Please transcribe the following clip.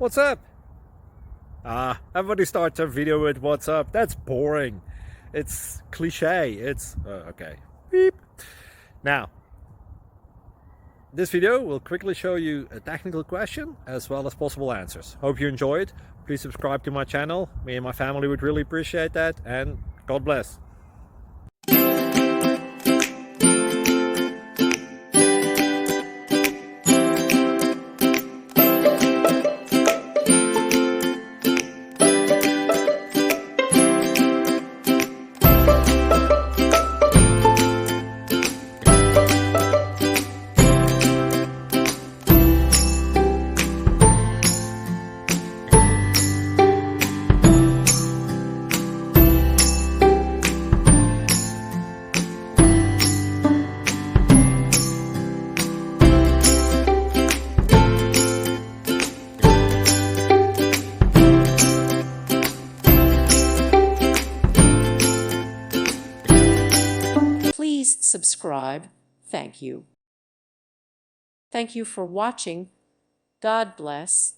What's up? Everybody starts a video with what's up. That's boring. It's cliche. It's okay. Beep. Now, this video will quickly show you a technical question as well as possible answers. Hope you enjoyed. Please subscribe to my channel. Me and my family would really appreciate that, and God bless. Please subscribe. Thank you. Thank you for watching. God bless.